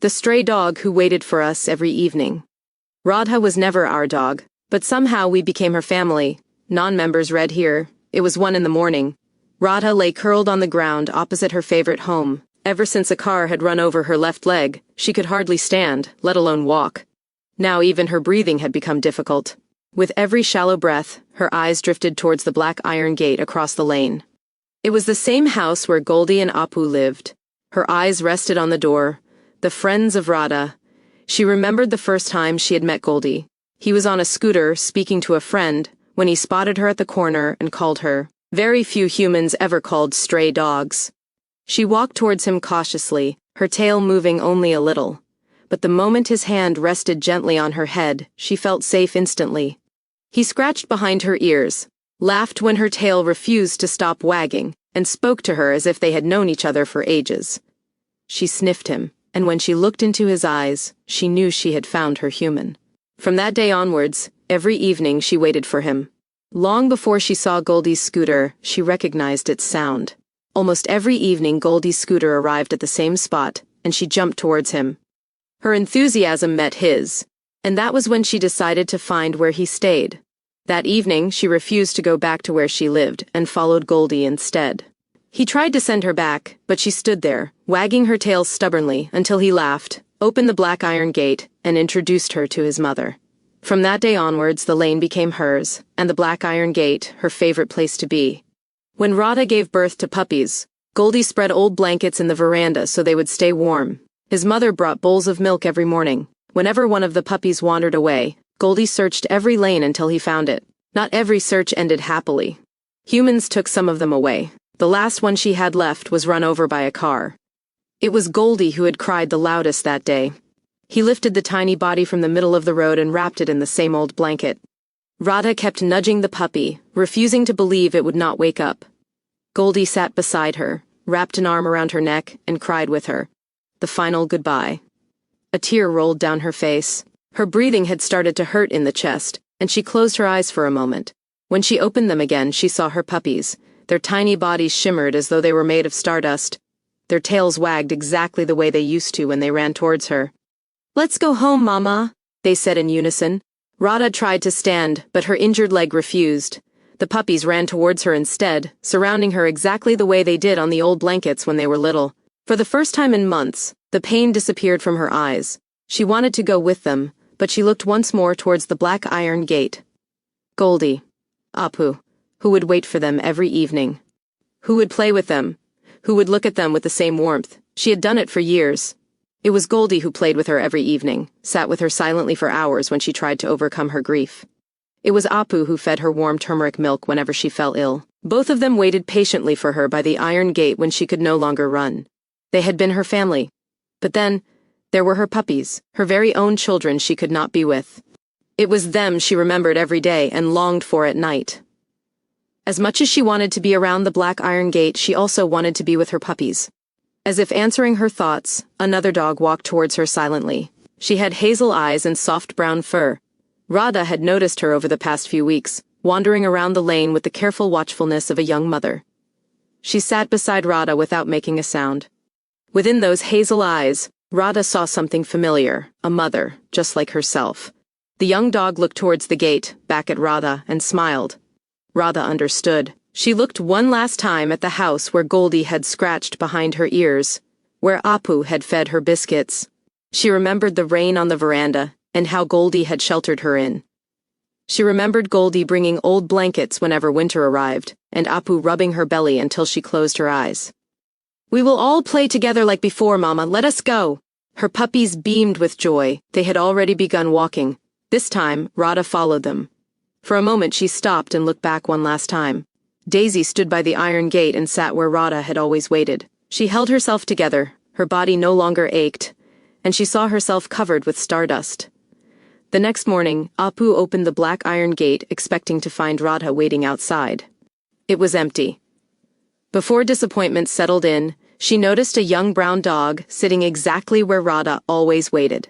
the stray dog who waited for us every evening. Radha was never our dog, but somehow we became her family. Non-members read here. It was 1 in the morning. Radha lay curled on the ground opposite her favorite home. Ever since a car had run over her left leg, she could hardly stand, let alone walk. Now even her breathing had become difficult. With every shallow breath, her eyes drifted towards the black iron gate across the lane. It was the same house where Goldie and Apu lived. Her eyes rested on the door. The friends of Radha. She remembered the first time she had met Goldie. He was on a scooter, speaking to a friend, when he spotted her at the corner and called her. Very few humans ever called stray dogs. She walked towards him cautiously, her tail moving only a little. But the moment his hand rested gently on her head, she felt safe instantly. He scratched behind her ears, laughed when her tail refused to stop wagging, and spoke to her as if they had known each other for ages. She sniffed him, and when she looked into his eyes, she knew she had found her human. From that day onwards, every evening she waited for him. Long before she saw Goldie's scooter, she recognized its sound. Almost every evening Goldie's scooter arrived at the same spot, and she jumped towards him. Her enthusiasm met his, and that was when she decided to find where he stayed. That evening, she refused to go back to where she lived and followed Goldie instead. He tried to send her back, but she stood there, wagging her tail stubbornly until he laughed, opened the black iron gate, and introduced her to his mother. From that day onwards, the lane became hers, and the black iron gate her favorite place to be. When Radha gave birth to puppies, Goldie spread old blankets in the veranda so they would stay warm. His mother brought bowls of milk every morning. Whenever one of the puppies wandered away, Goldie searched every lane until he found it. Not every search ended happily. Humans took some of them away. The last one she had left was run over by a car. It was Goldie who had cried the loudest that day. He lifted the tiny body from the middle of the road and wrapped it in the same old blanket. Radha kept nudging the puppy, refusing to believe it would not wake up. Goldie sat beside her, wrapped an arm around her neck, and cried with her. The final goodbye. A tear rolled down her face. Her breathing had started to hurt in the chest, and she closed her eyes for a moment. When she opened them again, she saw her puppies. Their tiny bodies shimmered as though they were made of stardust. Their tails wagged exactly the way they used to when they ran towards her. "Let's go home, Mama," they said in unison. Radha tried to stand, but her injured leg refused. The puppies ran towards her instead, surrounding her exactly the way they did on the old blankets when they were little. For the first time in months, the pain disappeared from her eyes. She wanted to go with them, but she looked once more towards the black iron gate. Goldie, Apu, who would wait for them every evening. Who would play with them? Who would look at them with the same warmth? She had done it for years. It was Goldie who played with her every evening, sat with her silently for hours when she tried to overcome her grief. It was Apu who fed her warm turmeric milk whenever she fell ill. Both of them waited patiently for her by the iron gate when she could no longer run. They had been her family. But then, there were her puppies, her very own children she could not be with. It was them she remembered every day and longed for at night. As much as she wanted to be around the black iron gate, she also wanted to be with her puppies. As if answering her thoughts, another dog walked towards her silently. She had hazel eyes and soft brown fur. Radha had noticed her over the past few weeks, wandering around the lane with the careful watchfulness of a young mother. She sat beside Radha without making a sound. Within those hazel eyes, Radha saw something familiar, a mother, just like herself. The young dog looked towards the gate, back at Radha, and smiled. Radha understood. She looked one last time at the house where Goldie had scratched behind her ears, where Apu had fed her biscuits. She remembered the rain on the veranda, and how Goldie had sheltered her in. She remembered Goldie bringing old blankets whenever winter arrived, and Apu rubbing her belly until she closed her eyes. "We will all play together like before, Mama. Let us go." Her puppies beamed with joy. They had already begun walking. This time, Radha followed them. For a moment she stopped and looked back one last time. Daisy stood by the iron gate and sat where Radha had always waited. She held herself together, her body no longer ached, and she saw herself covered with stardust. The next morning, Apu opened the black iron gate, expecting to find Radha waiting outside. It was empty. Before disappointment settled in, she noticed a young brown dog sitting exactly where Radha always waited.